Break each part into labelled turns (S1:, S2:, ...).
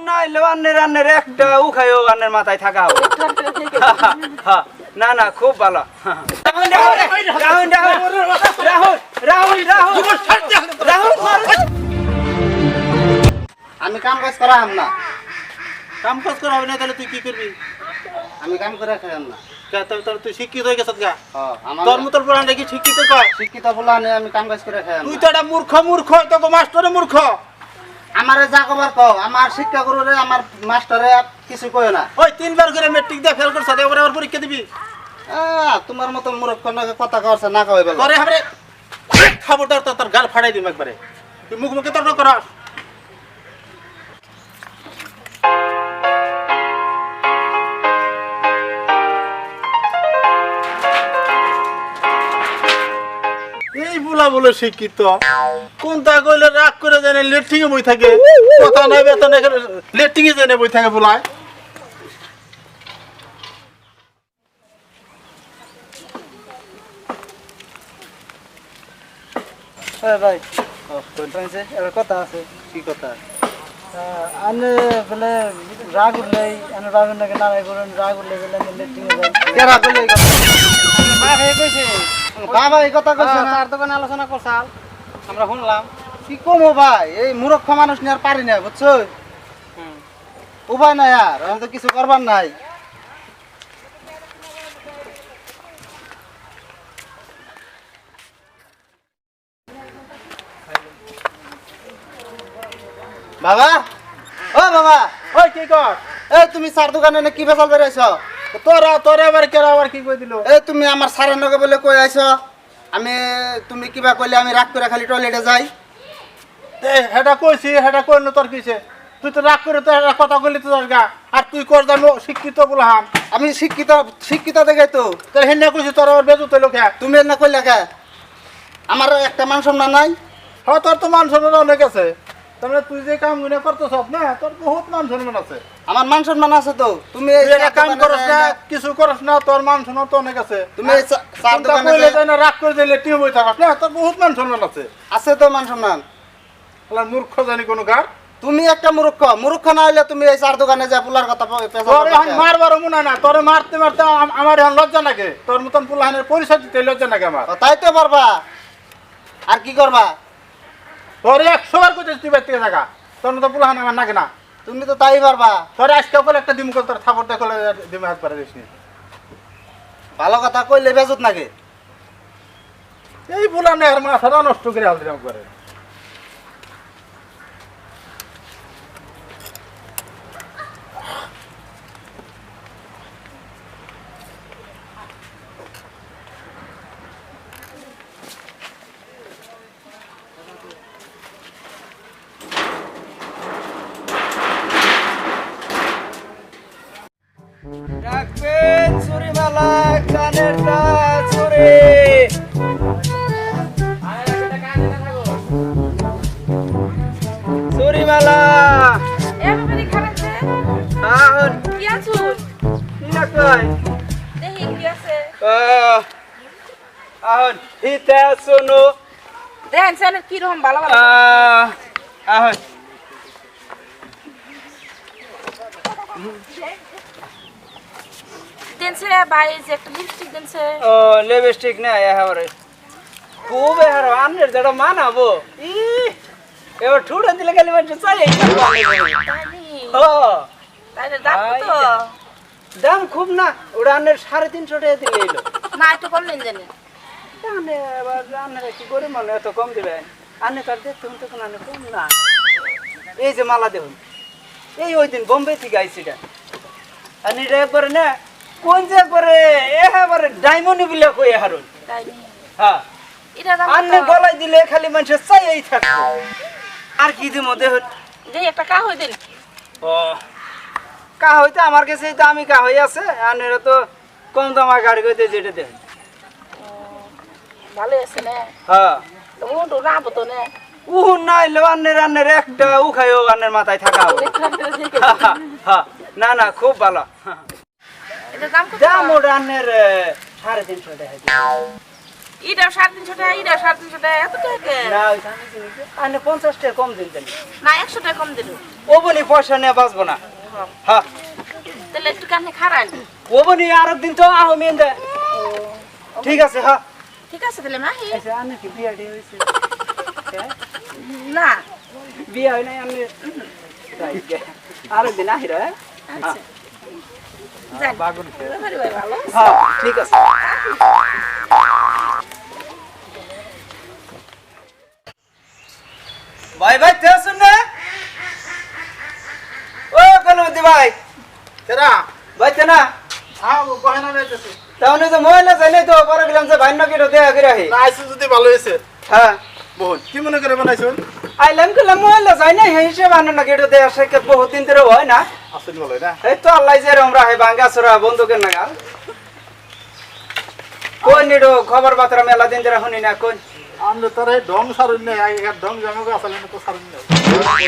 S1: নাইলে আন্নের একটা উখাইও আন্নের মাথায় থাকা হবে। না না খুব ভালো।
S2: আমি কাম কাজ করা হাম না।
S3: কাম কাজ করা হবে না তাহলে তুই কি করবি?
S2: আমি কাম করে খাইম না।
S3: তুই শিক্ষিত হয়ে গেছিস গা?
S2: আমার
S3: তোর মতন পড়ান নাকি শিক্ষিত কয়?
S2: শিক্ষিত বলা নেই, আমি কাম কাজ করে খাইম
S3: তুই
S2: না।
S3: তো একটা মূর্খ তোকে মাস্টারে মূর্খ।
S2: আমারে যা কবার কও, আমার শিক্ষা গুরুরে আমার মাস্টারে কিছু কয় না।
S3: ওই 3 বার করে ম্যাট্রিক দিয়ে ফেল করছ, এবারে আবার পরীক্ষা দিবি?
S2: তোমার মতো মূর্খ কথা কওয়াছে না কই বলে।
S3: পরে হাবরে খবরদার তোর গাল ফাড়াই দিম একবারে। তুই মুখে তর্ক করাস। এই বুলা বলে শিক্ষিত কোনটা কইলে রাগ করে জানে লেট্রিং এ বই থাকে, কথা নাই বেতন লেট্রিং এ জানে বই থাকে বুলায়।
S1: ভাই কথা আছে।
S2: কি কথা?
S1: আনে বলে রাগ উঠলে রাগ উঠলে নারাই করেন, রাগ উঠলে বলে
S2: কেরা কইলে এই কথা?
S1: কইছে
S2: বাবা এই কথা কইছে না।
S1: তার দোকানে আলোচনা করছাল, আমরা শুনলাম।
S2: কি কমো ভাই, এই মূর্খ মানুষ নিয়ে আর পারি না, বুঝছো? উপায় নাই, আর আমি তো কিছু করবার নাই। বাবা, ও বাবা,
S3: ওই কি কর?
S2: এই তুমি চার দোকানে না কি বেচাল বেড়াইছ?
S3: তোরা আবার কেরা আবার কি কই দিল?
S2: এই তুমি আমার সারের নগে বলে কই আইছ? আমি তুমি কিবা কইলে আমি রাগ করে খালি টয়লেটে যাই।
S3: হেটা কইছি, হেটা কইল তোর কিছে? তুই তো রাগ করে তো একটা কথা কইলি তো তোর গা, আর তুই কর জানো শিক্ষিত বলহাম।
S2: আমি শিক্ষিত দেখে তো।
S3: তোর হেন্না কইছি তোর আবার বেজুত হইলো কে?
S2: তুমি না কইলে কে? আমার একটা মান সম্মান নাই?
S3: হ্যাঁ তোর তো মান সম্মান অনেক আছে, তাহলে তুই যে কাম গুলো করতেছ না তোর বহুত মান সম্মান আছে।
S2: আমার মান সম্মান আছে তো। তুমি এই
S3: তুই একটা কাম
S2: দোকানে
S3: করস না,
S2: যাই
S3: কিছু করস না, তোর মান সম্মান তো অনেক আছে।
S2: তুমি এই চার
S3: কোনটা
S2: দোকানে
S3: কইলে
S2: যাই-
S3: তাই না রাগ করে দিলে তুই বই থাকাস না, তোর বহুত মান সম্মান আছে।
S2: আছে তো মান সম্মান।
S3: তাহলে মূর্খ জানি কোনো গার।
S2: তুমি একটা মূর্খ না হইলে তুমি এই চার দোকানে যা পুলার কথা
S3: তোর এখন মারবার মনে না, তোর মারতে মারতে আমার এখন লজ্জা লাগে। তোর মতন পুলাহানের পরিচয় দিতে লজ্জা লাগে আমার।
S2: তাই তো পারবা, আর কি করবা?
S3: তোর 100 বার কইছিস তুই বাইর থেকে থাকা, তোর মতো পুলাহান আমার নাগে না।
S2: তুমি তো তাই পারবা।
S3: তোর আজকে বলে একটা দিম কল, তোর থাপড় দেখলে দিমে হাত পারে দিস নি।
S2: ভালো কথা কইলে বেজত নাকি?
S3: এই পুলানে আর মাথাটা নষ্ট করে আলদিরাম করে।
S1: রাখবেন চুরিমালা কানেরটা চুরি। চুরিমালা
S4: এবারে খারাপ যে
S1: আহন
S4: কি আছুন
S1: কি রাখবেন?
S4: দেখি কি আছে
S1: আহন হিতে শুনো।
S4: দেখেন সেন কি রকম ভালো ভালো
S1: আহন
S4: দেনছে ভাই যে একটা লিপস্টিক দেনছে
S1: ও লিপস্টিক না এবারে খুব এহার আনের যেটা মানাবো ই এবার ঠুড়ে দিলে গেলে মানে চাই
S4: তাইনি
S1: ও
S4: তাইলে দাম কত
S1: দাম খুব না, ওটা আনের 350 টাকা দিলে এলো।
S4: না একটু কম নেন জানেন
S1: আনে এবার আনের কি করে মানে এত কম দিবেন? আনে কার দেখতে তো কোন আনে কম না। এই যে মালা দেখুন, এই ওই দিন বোম্বে থেকে আইছিটা আর এটা একবারে না কোন যে করে এবারে ডায়মন্ড বিলে কই হারুন।
S4: তাইনি
S1: হ্যাঁ
S4: এটা দাম
S1: আনে
S4: কত
S1: গলায় দিলে খালি মানুষ চাইই থাকবে। আর কি দিমো দেখুন।
S4: দেই একটা কা হই দেন
S1: ও কা হইতে আমার কাছে এই দামি কা হই আছে, আনের তো কম দামা গাড়ি কইতে যেটা দেখুন।
S4: ভালো আছে না
S1: হ্যাঁ
S4: তো তো না বতো না
S1: উহু নাইলে আনের একটা উখাইও আনের মাথায় থাকা হবে। হ্যাঁ না না খুব ভালো।
S4: এটা দাম কত
S1: দাম ওটা আনের 350 টাকা।
S4: এটাও 350 টাকা, এটাও 350 টাকা, এত টাকা?
S1: না ওই আমি কিনেছি আনে 50 টাকা কম দিন তাহলে
S4: না 100 টাকা কম দিল।
S1: ও বনি পয়সা নিয়ে বাঁচবো না হ্যাঁ
S4: তাহলে একটু কানে খারান।
S1: ও বনি আর একদিন তো আহ মেন দে ঠিক আছে হ্যাঁ
S4: ঠিক আছে তাহলে মা।
S1: আচ্ছা আনে কি বিয়া ডে হইছে
S4: না
S1: বিয়া হয় নাই আমি আর একদিন আহিরা
S4: আচ্ছা যাই বাড়ি ভাই ভালো।
S1: হ্যাঁ ঠিক আছে ভাই ভাই তে শুন না ও কলমতি ভাই
S3: কেরা
S1: ভাই তে না
S3: হ্যাঁ গহনা নিতেছি
S1: তাহলে তো মহিলা চাইলে তো পরে গেলাম যে ভাই নাকি দেয়া করে আহি
S3: না আইসু যদি ভালো হয়েছে
S1: হ্যাঁ
S3: বহুত কি মনে করে বানাইছেন
S1: আইলাম গেলাম মহিলা চাই না এই হিসেবে আনো নাকি দেয়া সে বহুত দিন ধরে হয় না
S3: আসেন ভালো না
S1: এই তো আল্লাহ যে আমরা হে ভাঙ্গা সরা বন্ধুকের নাগাল কোন নিডো খবর বার্তা মেলা দিন ধরে শুনি না কোন
S3: আমরা তোর এই ডং সারুন নেই আগেকার ডং জামাকে আসলে তো সারুন নেই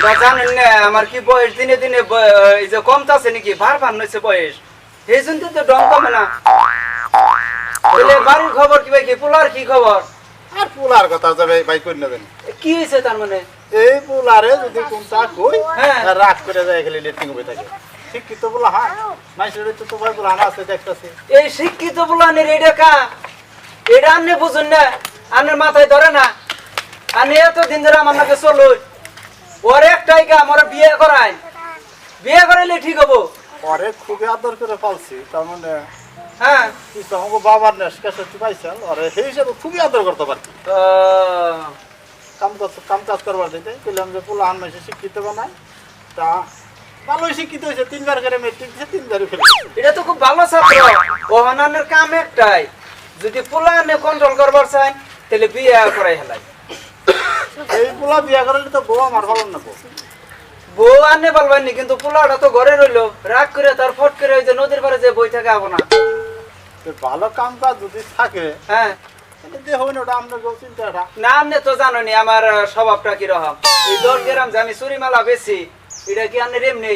S1: ওরা জানেন না আমার কি বয়স দিনে দিনে এই যে কমতাছে নাকি ভার ভার নইছে বয়স এই জন্য তো ডং কমে না তাহলে বাড়ির খবর কি ভাই কি পোলার কি খবর
S3: আর পুলার কথা যাবে ভাই কই নেবেন
S1: কি হয়েছে তার মানে
S3: এই পুলারে যদি কোনটা কই
S1: হ্যাঁ।
S3: রাগ করে যায় খালি লেটিং হয়ে থাকে ঠিক কি তো বলা হ্যাঁ মাইসের তো ভাই বলা না আছে দেখতাছি
S1: এই শিক্ষিত পোলানের এটা কা এটা আনে বুঝুন না আনের মাথায় ধরে না আনে এত দিন ধরে আমার নাকি চলুন ওর একটাই কাম ওরা বিয়ে করায় বিয়ে করাইলে ঠিক হবো
S3: পরে খুবই আদর করে পালছি তার মানে
S1: হ্যাঁ
S3: কিছু আমাকে বাবার নেস কাছে পাইছেন আরে সেই হিসাবে খুবই আদর করতে পারছি কাম কাজ করবার দিতে বললাম যে পোলা হান মাসে শিক্ষিত বানায় তা ভালোই শিক্ষিত হয়েছে 3বার করে মেট্রিক দিয়েছে 3বারই ফেলে
S1: এটা তো খুব ভালো ছাত্র ওহানের কাম একটাই যদি পোলানে কন্ট্রোল করবার চাই তাহলে বিয়ে করাই হেলাই
S3: এই পোলা বিয়া করলে তো বউ আমার ভালো না
S1: বউ আনে পারবেন কিন্তু পোলাটা তো ঘরে রইলো রাগ করে তার ফট করে ওই যে নদীর পারে যে বই থাকে আবো না
S3: ভালো কাম কাজ যদি থাকে
S1: হ্যাঁ
S3: তাহলে দেখো না ওটা আমরা গো চিন্তাটা
S1: না আপনি তো জানোনি আমার স্বভাবটা কিরকম এই 10 গ্রাম যে আমি চুরি মালা বেশি এটা কি আনের এমনি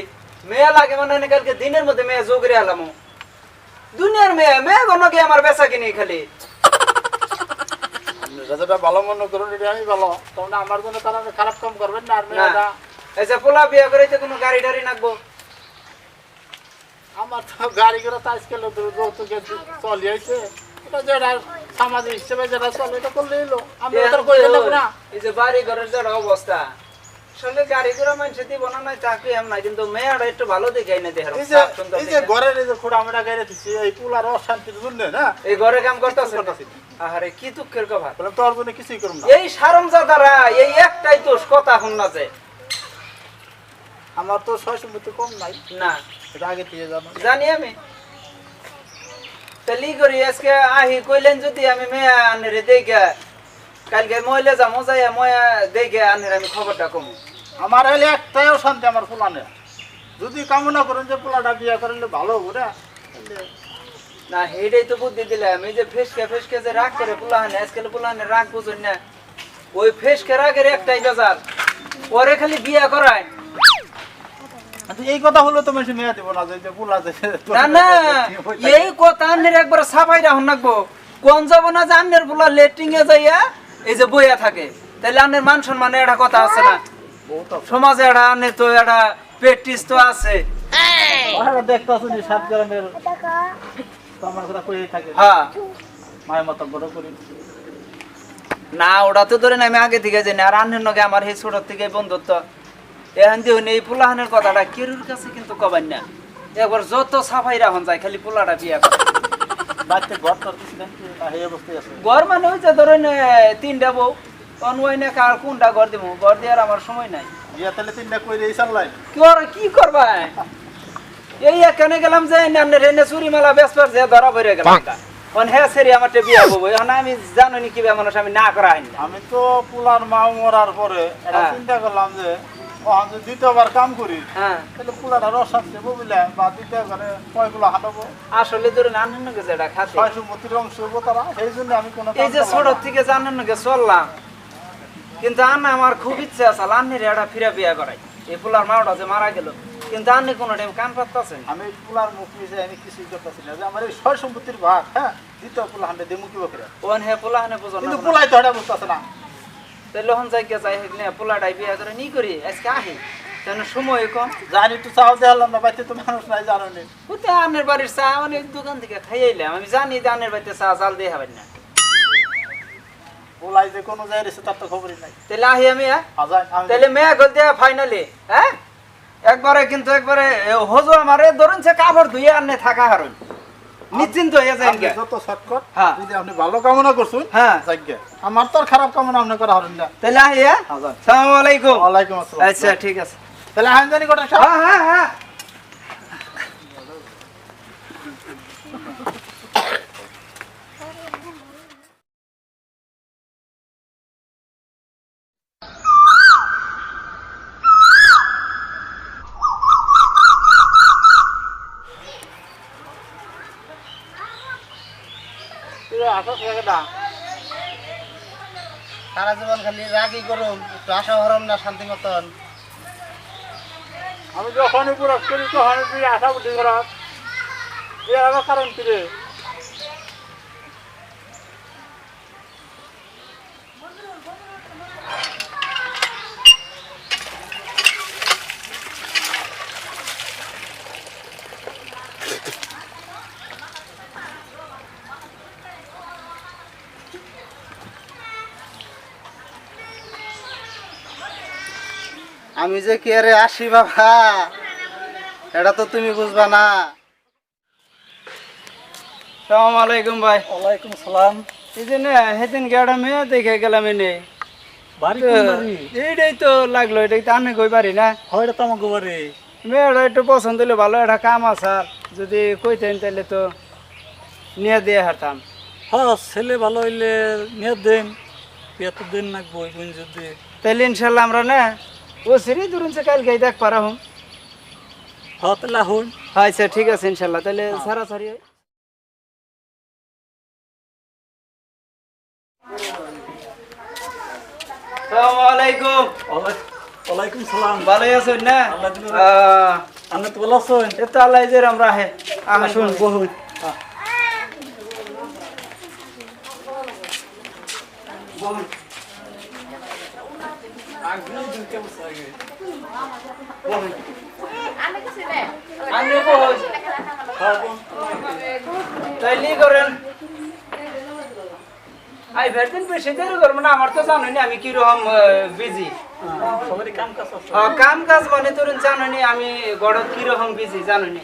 S1: মেয়ে লাগে মানে কালকে দিনের মধ্যে মেয়ে যোগ রে হলাম দুনিয়ার মেয়ে মেয়ে কোনো কি আমার বেচা কিনি খালি
S3: যেটা ভালো মনে করুন এটা আমি ভালো তখন আমার জন্য তারা খারাপ কাম করবেন না আর মেয়েটা
S1: এই যে পোলা বিয়ে করাইতে কোনো গাড়ি টাড়ি নাকবো
S3: আমার তো গাড়ি করে তো আজকাল যৌতুকে চলে আইছে এটা যেটা সামাজিক হিসেবে যেটা চলে এটা করলে এলো আমি ওদের কই গেলাম না
S1: এই যে বাড়ি ঘরের যে অবস্থা আসলে গাড়ি ঘোড়া মানুষ দিব না নাই চাকরি এম না কিন্তু মেয়েটা একটু ভালো দেখে এনে দেখার
S3: এই যে ঘরের এই যে খোড়া আমরা গাড়ি দিচ্ছি এই পুলার অশান্তির জন্য না
S1: এই ঘরে কাম করতেছে আরে কি দুঃখের কথা
S3: বলে তোর জন্য কিছুই করুম না
S1: এই সারমজাদারা এই একটাই দোষ কথা শুন না যে
S3: আমার তো সয় সম্পত্তি কম নাই
S1: না
S3: এটা আগে দিয়ে জানো
S1: জানি আমি তাহলে করি আজকে আহি কইলেন যদি আমি মেয়ে আনরে দেখে কালকে মহিলা যাবো যাই মই দেখে আনরে আমি খবরটা কম
S3: আমার হলে একটাই অশান্তি আমার ফুলানে যদি কামনা করেন যে পোলাটা বিয়া করলে ভালো হবে না
S1: না হেডেই তো বুদ্ধি দিলাম এই যে ফেসকে যে রাগ করে পুলাহানে আজকাল পুলাহানে রাগ বুঝুন না ওই ফেসকে রাগের একটাই বাজার পরে খালি বিয়া করায়
S3: এই কথা হলো তো মানুষ মেয়ে দিব না যে পোলা
S1: না না এই কথা আন্নের একবার সাফাই রাখুন রাখবো কোন যাবো না যে আন্নের পোলা লেট্রিং এ যাইয়া এই যে বইয়া থাকে তাহলে আন্নের মান সম্মানে একটা কথা আছে না সমাজে একটা আন্নের তো একটা প্র্যাকটিস তো আছে
S3: দেখতেছো যে 7 গ্রামের আমার কথা কই থাকে
S1: হ্যাঁ
S3: মায়ের মত বড় করি
S1: না ওটা তো ধরেন আমি আগে থেকে জানি আর আন্নের নগে আমার এই ছোট থেকে বন্ধুত্ব এখন দিও এই পোলাহানের কথাটা কেরুর কাছে কিন্তু কবাই না একবার যত সাফাই রাখুন যায় খালি পোলাটা বিয়া করে
S3: বাচ্চা ঘর তোর কিছু নাই এই অবস্থায় আছে
S1: ঘর মানে হয়েছে ধরেন 3টা বউ অনওয়াইনে কার কোনটা ঘর দিব ঘর দেওয়ার আমার সময় নাই
S3: বিয়া তাহলে 3টা কই রে চালাই
S1: কি করবা এই এখানে গেলাম যে আন্নের এনে চুরি মালা বেসপার যে ধরা পড়ে গেলাম অন হ্যাঁ সেরি আমার বিয়া হবো এখন আমি জানি কি মানুষ আমি না করা হয় না
S3: আমি তো পোলার মা মরার পরে এটা
S1: হ্যাঁ।
S3: চিন্তা করলাম যে ওখান যদি দ্বিতীয়বার কাম করি
S1: হ্যাঁ
S3: তাহলে পোলাটা রসাচ্ছে বুঝলে বা দ্বিতীয় ঘরে কয়গুলো হাঁটাবো
S1: আসলে ধরেন আন্নের নগে যেটা খাতে
S3: 625 অংশ হবো তারা সেই জন্য আমি কোনো
S1: এই যে ছোট থেকে জানেন নাকি চললাম কিন্তু আন্না আমার খুব ইচ্ছা আছে আন্নের এটা ফিরে বিয়া করাই এই পোলার মাওটা যে মারা গেল কিন্তু আপনি কোনো টাইম কান পাততেছেন
S3: আমি এই পোলার মুখ মিশে আমি কিছুই করতেছি না যে আমার এই সয় সম্পত্তির ভাগ হ্যাঁ দিতে পোলা হান্ডে দেমু কি বকরে
S1: ওন হে পোলা হানে বুঝো
S3: কিন্তু
S1: না
S3: পোলাই তো এটা বুঝতেছে না
S1: তাহলে হন জায়গা যাই হেক না পোলাটাই বিয়া করে নি করি আজকে আহি কেন সময় কম
S3: জানি তো চাও দেখালাম না বাইতে তো মানুষ নাই জানো নি
S1: ওতে আপনার বাড়ির চা অনেক দোকান থেকে খাইলাম আমি জানি যে আপনার বাড়িতে চা চাল দিয়ে হবেন না
S3: পোলাই যে কোনো জায়গায় রয়েছে তার তো খবরই নাই
S1: তাহলে আহি আমি
S3: আজান আমি
S1: তাহলে মেয়া গল দেয়া ফাইনালি হ্যাঁ একবারে কিন্তু একবারে হজো আমারে ধরুন সে কাপড় ধুয়ে আনলে থাকা হারুন নিশ্চিন্ত হয়ে যায়
S3: আপনি যত শর্টকাট
S1: হ্যাঁ।
S3: যদি আপনি ভালো কামনা করছেন
S1: হ্যাঁ
S3: যাজ্ঞা আমার তো আর খারাপ কামনা আপনি করা হবেন না
S1: তাহলে আহি
S3: আজান
S1: সালাম আলাইকুম
S3: ওয়ালাইকুম আসসালাম
S1: আচ্ছা ঠিক আছে
S3: তাহলে হান জানি কটা
S1: হ্যাঁ হ্যাঁ হ্যাঁ
S2: সারা জীবন খালি রাগই করুন একটু আশা হরম না শান্তি মতন
S3: আমি যখনই পুরো করি তখন তুই আশা বুদ্ধি করা এর আবার কারণ কি রে
S2: আমি যে কি আরে আসি বাবা এটা তো তুমি বুঝবা না
S1: সালাম আলাইকুম ভাই
S3: ওয়ালাইকুম সালাম
S1: এই যে না সেদিন গাড়া মেয়ে দেখে গেলাম এনে
S3: বাড়ি
S1: তো এইটাই তো লাগলো এটাই তো আমি কই পারি না
S3: হয় তো আমাকে বাড়ি
S1: মেয়েটা একটু পছন্দ হলে ভালো একটা কাম আছে আর যদি কইতেন তাহলে তো নিয়ে দিয়ে হারতাম
S5: হ্যাঁ ছেলে ভালো হইলে নিয়ে দেন এত দিন লাগবো ওই বোন যদি
S1: তাহলে ইনশাল্লাহ আমরা না ও সিরি ধরুন সে কালকে দেখ পারা হুম
S5: হ্যাঁ তাহলে হন
S1: আচ্ছা ঠিক আছে ইনশাল্লাহ তাহলে সারাসারি আসসালামু আলাইকুম
S5: ওয়ালাইকুম সালাম
S1: ভালোই আছেন না
S5: আপনি তো ভালো আছেন
S1: এটা আল্লাহ যে আমরা হে আসুন বহুন
S4: আমি কিছু নেই
S1: আপনি বহুন তাইলি করেন আই ভেরদিন বেশি দেরি করবো না আমার তো জানোনি আমি কিরকম বিজি
S5: সবারই কাম কাজ আছে
S1: কাম কাজ মানে ধরুন জানোনি আমি গড়ত কিরকম বিজি জানোনি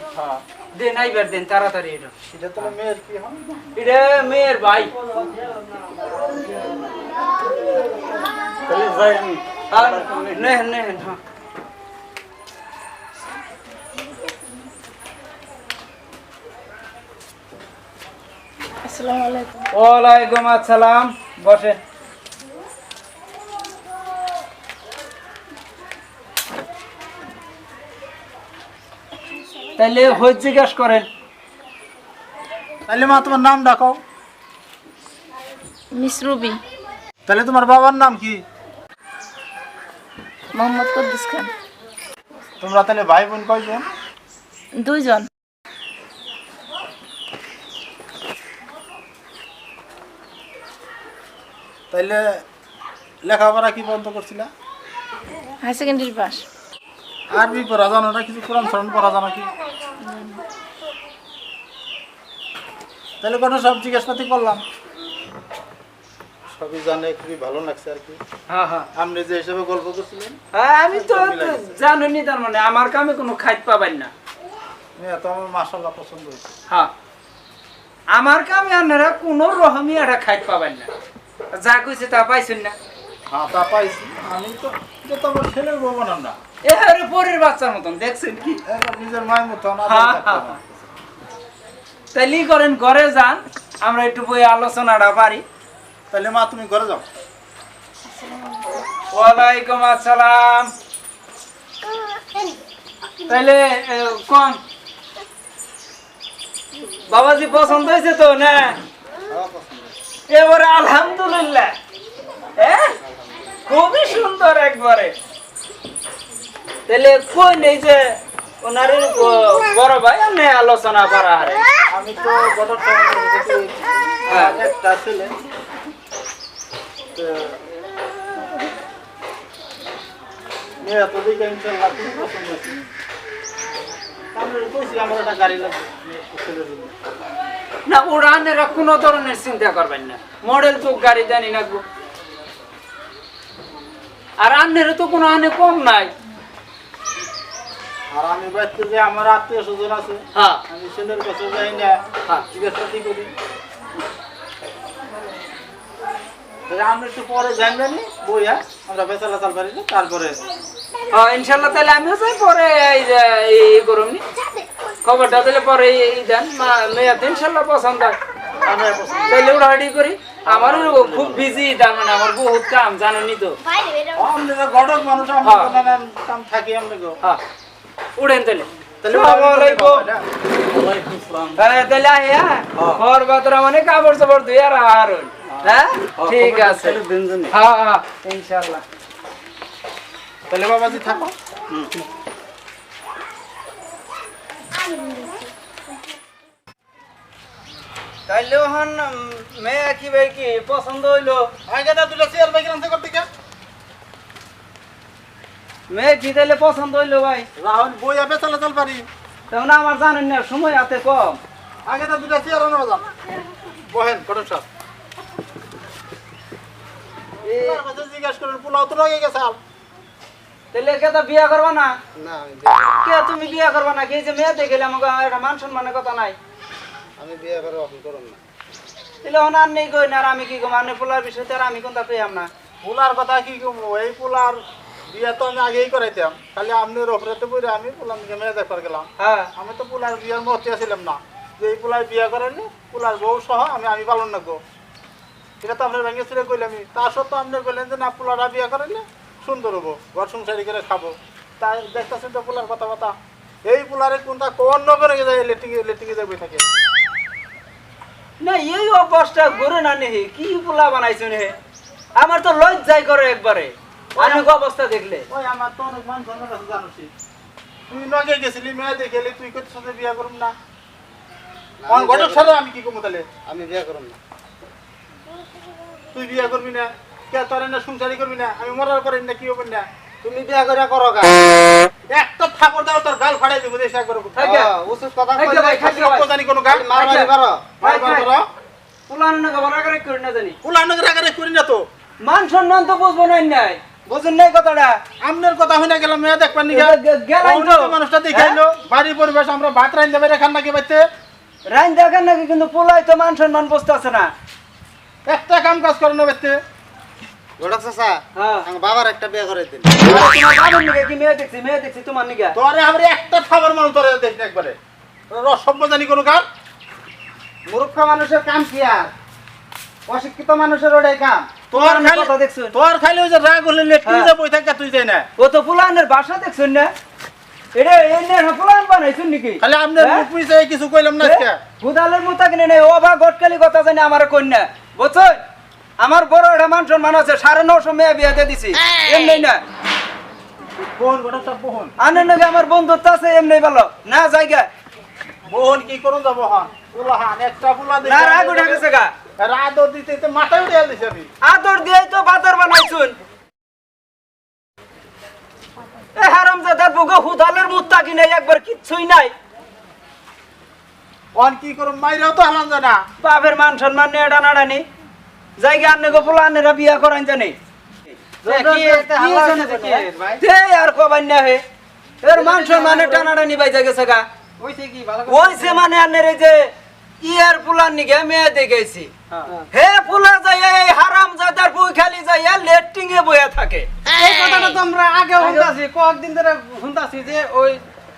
S1: দিন আইবার দিন তাড়াতাড়ি এটা
S3: এটা তো মেয়ের কি হয়
S1: এটা মেয়ের ভাই
S5: তাহলে যাই আমি
S1: নেহেন নেহেন হ্যাঁ
S4: আসসালামু আলাইকুম
S1: ওয়ালাইকুম আসসালাম বসে তাহলে হয়ে জিজ্ঞেস করেন
S3: তাহলে মা তোমার নাম ডাকো
S4: মিস রুবি
S3: তাহলে তোমার বাবার নাম কি
S4: মোহাম্মদ কুদ্দুস খান
S3: তোমরা তাহলে ভাই বোন কয়জন
S4: দুইজন
S3: তাইলে লেখাপড়া কি বন্ধ করছিলা
S4: হাই সেকেন্ডারি পাস
S3: আরবি পড়া জানো না কিছু কোরআন শরণ পড়া জানো কি তাহলে কোনো সব জিজ্ঞাসাপাতি করলাম সবই জানে খুবই ভালো লাগছে আর কি
S1: হ্যাঁ হ্যাঁ
S3: আপনি যে হিসেবে গল্প করছিলেন
S1: আমি তো জানুনি তার মানে আমার কামে কোনো খাইত পাবেন না
S3: মেয়ে তো আমার মাশাআল্লাহ পছন্দ হয়েছে
S1: হ্যাঁ আমার কামে আপনারা কোনো রকমই একটা খাইত পাবেন না যা কইছে তা পাইছেন না
S3: হ্যাঁ তা পাইছি আমি তো এটা তো আমার ছেলের বউ বানান না
S1: এবারে পরের বাচ্চার মতন দেখছেন কি
S3: একবার নিজের মায়ের মতো
S1: হ্যাঁ, হ্যাঁ। তাইলে করেন ঘরে যান আমরা একটু বই আলোচনাটা পারি
S3: তাহলে মা তুমি ঘরে যাও
S1: ওয়ালাইকুম আসসালাম তাহলে কোন বাবাজি পছন্দ হয়েছে তো না এবারে আলহামদুলিল্লাহ হ্যাঁ খুবই সুন্দর একবারে তাহলে কই নেই যে ওনারই বড় ভাই আমি আলোচনা করা হারে
S3: আমি তো ঘটক সমাজের একটা ছেলে তো মেয়ে তো দেখে ইনশাল্লাহ খুব পছন্দ হয়েছে। আমরা কইছি আমার একটা গাড়ি লাগবে ছেলের জন্য।
S1: না উড়ানেরা কোনো ধরনের চিন্তা করবেন না মডেল তো গাড়ি জানি না গো। আর আন্নের তো কোনো আনে কম নাই।
S3: আর আমি বাইতে যে আমার আত্মীয় স্বজন আছে
S1: হ্যাঁ
S3: আমি ছেলের কাছে যাই না
S1: হ্যাঁ
S3: জিজ্ঞাসা করি তাহলে আমরা একটু পরে জানবেন বইয়া আমরা বেচালা চাল পারি না তারপরে
S1: হ্যাঁ ইনশাল্লাহ তাহলে আমিও যাই পরে এই যে এই করুন খবরটা দিলে পরে এই দেন মেয়ে তো ইনশাল্লাহ পছন্দ হয়।
S3: আমরা পছন্দ
S1: তাহলে ওরা রেডি করি আমারও খুব বিজি তার মানে আমার বহুত কাম জানেনি তো।
S3: আমরা ঘটক মানুষ আমরা নানান কাম থাকি আমরা গো
S1: হ্যাঁ উড়েন তাহলে
S3: তাহলে
S1: আসসালামু আলাইকুম।
S5: ওয়ালাইকুম আসসালাম।
S1: হ্যাঁ তাহলে আয়া ঘর বাতরা মানে কাপড় চাপড় ধুই আর আরুন হ্যাঁ ঠিক আছে হ্যাঁ হ্যাঁ ইনশাল্লাহ।
S3: তাহলে বাবাজি থাকো
S1: তাইলে ওখান মেয়ে কি ভাই কি পছন্দ হইলো
S3: আগে না দুটো চেয়ার বাইক আনতে করতে কে
S1: মেয়ে কি তাইলে পছন্দ হইলো ভাই
S3: রাহুল বইয়া বেচালা চাল পারি
S1: তেমন আমার জানেন না সময় হাতে কম।
S3: আগে না দুটো চেয়ার আনো বাজান বহেন ঘটক সাহেব তোমার কাছে জিজ্ঞাসা করেন পোলাও তো লাগে গেছে আল
S1: তাহলে কে তো বিয়া করবা না
S2: না
S1: কে তুমি বিয়া করবা না কে যে মেয়ে দেখলে আমাকে একটা মান সম্মানের কথা নাই
S2: আমি বিয়ে করে অফিস করুন না
S1: তাহলে ওখানে আর নেই কই না আর আমি কি কম আর পোলার বিষয়তে আর আমি কোনটা পেয়াম না।
S3: পোলার কথা কি কমবো এই পোলার বিয়া তো আমি আগেই করাইতাম খালি আপনার অফারেতে বইরে আমি পোলার দিকে মেয়ে দেখবার গেলাম
S1: হ্যাঁ
S3: আমি তো পোলার বিয়ার মধ্যে ছিলাম না যে এই পোলার বিয়া করাইলে পোলার বউ সহ আমি পালন না গো এটা তো আপনার ভেঙে ছিঁড়ে কইলাম তা সত্ত্বেও আপনি বললেন যে না পোলারা বিয়া করাইলে সুন্দর হবো ঘর সংসারি করে খাবো তাই দেখতেছেন তো পোলার কথা এই পোলারে কোনটা কোন করে যায় লেটিংয়ে যাবে থাকে
S1: না এই অবস্থা গড়ে না নেহি কি পোলা বানাইছো নে আমার তো লজ্জাই করে একবারে অনেক অবস্থা দেখলে।
S3: ওই আমার তো অনেক মান সম্মান আছে জানোসি তুই নগে গেছিলি মেয়ে দেখেলি তুই কত সাথে বিয়া করুম না আমার ঘটক সাথে আমি কি কমু তাহলে
S2: আমি বিয়ে করুন না
S3: তুই বিয়া করবি না কে তোর না সংসারই করবি না আমি মরার পরে না কি হবে না
S2: তুমি বিয়ে করে করো গা
S3: একটা থাপড় দাও তোর গাল ফাড়াই দেবো দেশ একবার
S1: থাকে
S2: উচিত কথা
S1: থাকে
S2: কইলে
S1: ভাই, থাকে ভাই।
S3: জানি কোনো গাল
S2: মারামারি করো
S1: পোলানো না খবর আগে করি না জানি
S3: উলানো আগে করি না তো
S1: মান সম্মান তো বুঝবো নাই বুঝুন নাই কথাটা
S3: আমনের কথা হই না গেলাম মেয়ে দেখবার নি
S1: গেলাই তো
S3: মানুষটা দেখাইলো বাড়ি পরিবেশ আমরা ভাত রাইন দেবে রেখান নাকি বাইতে
S1: রাইন দেখেন নাকি কিন্তু পোলাই তো মান সম্মান বুঝতে আছে না।
S3: একটা কাম কাজ করে না বাইতে
S2: ঘটক চাচা
S1: হ্যাঁ
S2: আমার বাবার একটা বিয়ে করে দিন
S1: তোমার বাবার নিকে কি মেয়ে দেখছি তোমার নিকে
S3: তোরে আমরা একটা খাবার মানুষ তোরে দেখ না একবারে রসভ্য জানি কোনো কাম
S2: মূর্খ মানুষের কাম কি আর অশিক্ষিত মানুষের ওটাই কাম
S3: তোর
S1: আমি
S3: খালি
S1: কথা দেখছো
S3: তোর খালি ওই যে রাগ হলে লেটকি
S1: হ্যাঁ।
S3: যা বই থাকা তুই যাই না
S1: ও তো পোলানের বাসা দেখছেন না এটা এনে পোলান বানাইছেন নাকি
S3: খালি আপনার
S1: হ্যাঁ?
S3: মুখ পিছে কিছু কইলাম না আজকে
S1: গুদালের মতো কিনে নেই ও বা গটকালি কথা জানি আমার কন্যা বুঝছেন আমার বড় একটা মান সম্মান আছে 950 মেয়ে বিয়াতে দিছি এমনি না
S3: বোন গোটা বোন
S1: আনের নাকি আমার বন্ধুত্ব আছে এমনি ভালো না জায়গা
S3: বোন কি করুন যাব হন পোলা হান একটা পোলা
S1: না রাগ উঠে গেছে গা
S3: রাত দিতে তো মাথায় উঠে দিছি আমি
S1: আদর দিয়ে তো বাজার বানাইছুন এ হারামজাদার বুকে হুদালের মুত্তা কিনে একবার কিচ্ছুই নাই
S3: অন কি করুম মাইরাও তো হালাম জানা
S1: বাপের মান সম্মান নিয়ে ডানাডানি জায়গা আনে গো পোলা আনেরা বিয়া করান জানি তে আর কবান না হে এর মান সম্মানে টানাটানি বাইজা গেছে গা ওইছে মানে আনের এই যে ইয়ার পোলার নিকে মেয়ে দেখেছি হে পোলা যাই এই হারামজাদার বই খালি যাইয়া লেট্রিং এ বইয়া থাকে।
S2: এই কথাটা তো আমরা আগে শুনতাছি কয়েকদিন ধরে শুনতাছি যে ওই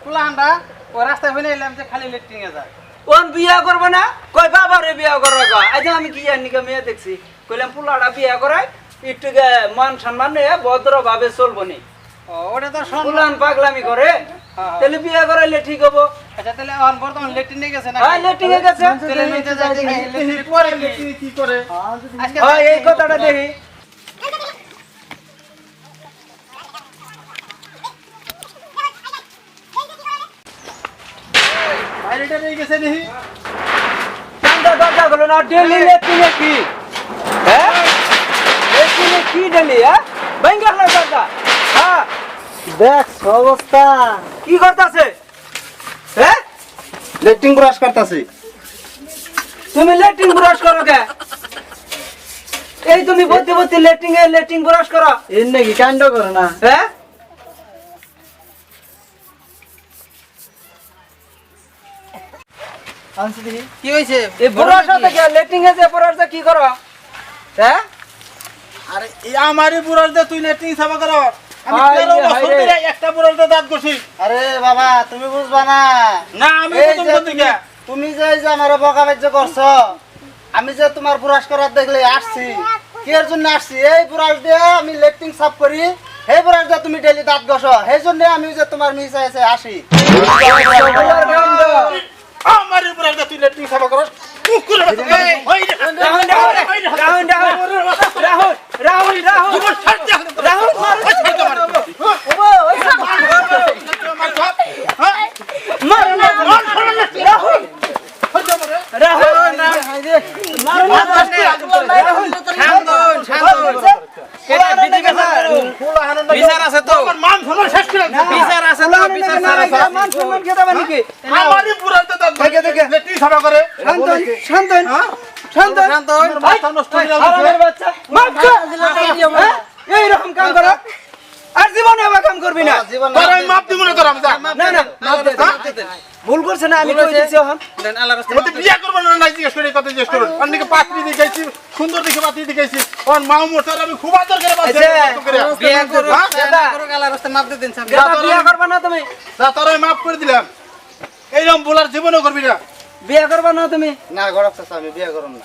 S2: কুলাহানটা ওই রাস্তায় হইলে এলাম যে খালি লেট্রিং এ যায়
S1: কোন বিয়া করবো না কই বাবারে বিয়া করো গা আজ আমি কি ইয়ার নিকে মেয়ে দেখছি কইলাম পোলাটা বিয়া করাই একটু মান সম্মান নিয়ে ভদ্র ভাবে চলবো নি
S2: ওটা তো শুন
S1: পুলান পাগলামি করে তাহলে বিয়া করাইলে ঠিক হবো।
S2: আচ্ছা তাহলে এখন বর্তমান লেট্রিনে গেছে না
S1: হ্যাঁ লেট্রিং এ গেছে
S2: তাহলে নিতে যাই দেখি
S3: পরে কি করে
S2: আজকে
S1: হ্যাঁ এই কথাটা দেখি
S3: বাইরেটা রয়ে গেছে দেখি
S1: চান্দা দরজা গুলো না ডেলি লেট্রিনে কি হ্যাঁ লেট্রিনে কি ডেলি হ্যাঁ ভেঙ্গে গেল দরজা হ্যাঁ
S2: দেখ অবস্থা
S1: কি করতেছে হ্যাঁ
S3: লেট্রিন ব্রাশ করতেছি
S1: তুমি লেট্রিন ব্রাশ করো কে এই তুমি বলতে বলতে লেট্রিন ব্রাশ করো
S2: এর নাকি কাণ্ড করে না
S1: হ্যাঁ
S2: আনছি দেখি কি হয়েছে
S1: এই ব্রাশ থেকে লেট্রিন এ যে ব্রাশ কি করো হ্যাঁ
S3: আরে এই আমারই বুড়ার দে তুই লেট্রিন সাফা কর আমি
S1: হায়
S3: 13
S1: রে,
S3: বছর
S1: হায় রে।
S3: ধরে একটা বুড়ার দে দাঁত ঘষি
S2: আরে বাবা তুমি বুঝবা না
S3: না আমি
S2: এই
S3: প্রথম
S2: যে
S3: কোন দিকে
S2: তুমি যে এই যে আমার বকা বাজ্য করছো আমি যে তোমার বুরাশ করার দেখলে আসছি কি এর জন্য আসছি এই বুরাশ দিয়ে আমি লেট্রিন সাফ করি এই বুরাশ দিয়ে তুমি ডেইলি দাঁত ঘষো সেই জন্য আমি যে তোমার মিশে এসে আসি
S3: আমারই বুড়ার দে তুই লেট্রিন সাফা কর মুখ করে ওই
S1: রাহুল
S2: বিচার আছে তো
S3: আমার মান সম্মান শেষ করে
S2: বিচার আছে তো বিচার আছে
S3: আমারই বুড়ার দে দাঁত
S1: দেখে, দেখে।
S3: লেট্রিন সাফা করে
S1: শান্ত
S3: আমার মাথা নষ্ট হয়ে যাবে
S1: এইরকম কাম করো আর জীবনে আবার কাম করবি না
S3: তোর আমি মাপ দিব না তোর আমি যা
S1: না না ভুল করছে না আমি কই দিছি এখন
S3: মতে বিয়া করব না নাই জিজ্ঞেস করে কত জিজ্ঞেস করুন অনেকে পাত্রী দেখাইছি সুন্দর দেখে পাত্রী দেখাইছি ওর মা মোটার আমি খুব আদর করে বাঁচি
S2: বিয়ে করো
S3: হ্যাঁ?
S2: বিয়ে করো গালা রাস্তা মাপ দিয়ে দিন সামনে
S1: দাদা বিয়া করবা না তুমি
S3: যা তোর আমি মাফ করে দিলাম এইরকম বলার জীবনও করবি না
S1: বিয়া করবা না তুমি
S2: না গড়াচ্ছ আমি বিয়ে করব না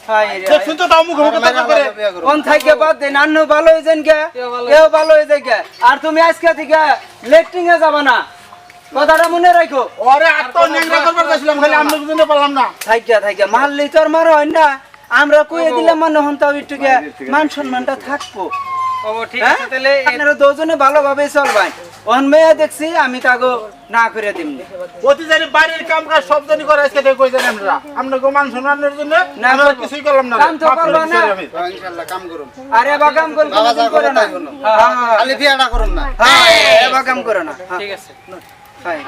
S1: হাই রে
S3: সে শুনতো তাও মুখ মুখ কথা করে
S2: বিয়ে করব
S1: কোন থাইকে বাদ দেন আন্ন ভালো হয়ে যান কে কেউ ভালো হয়ে যায় কে আর তুমি আজকে থেকে লেট্রিং এ যাবা না কথাটা মনে রাখো
S3: ওরে আত্ম ন্যাংরা করবার চাইছিলাম খালি আমরা দুজনে পারলাম না
S1: থাইকা মারলেই তো আর মারা হয় না আমরা কইয়ে দিলাম মানে হন তাও একটু কে মান সম্মানটা থাকবো
S2: ও ঠিক
S1: হ্যাঁ?
S2: আছে তাহলে
S1: আপনারা দুজনে ভালোভাবে চলবেন অন মেয়ে দেখছি আমি তাগো না করে দিমনি
S3: অতি জানি বাড়ির কাম কাজ সব জানি করে আজকে থেকে কই জানি আমরা আমরা গোমান সম্মানের জন্য
S1: না,
S3: আমরা
S1: করবো।
S3: কিছুই করলাম না
S1: কাম তো
S3: মাফ করে
S1: করবা
S3: দিচ্ছি
S1: না।
S3: আমি।
S2: ইনশাআল্লাহ কাম করুম
S1: আরে বাগাম করে
S2: বাবা যা
S1: করে
S2: করে
S1: না
S2: তাই করুন
S1: হ্যাঁ
S2: খালি বিয়েটা করুন না
S1: হ্যাঁ এ বাগাম করে না
S2: ঠিক আছে
S1: হ্যাঁ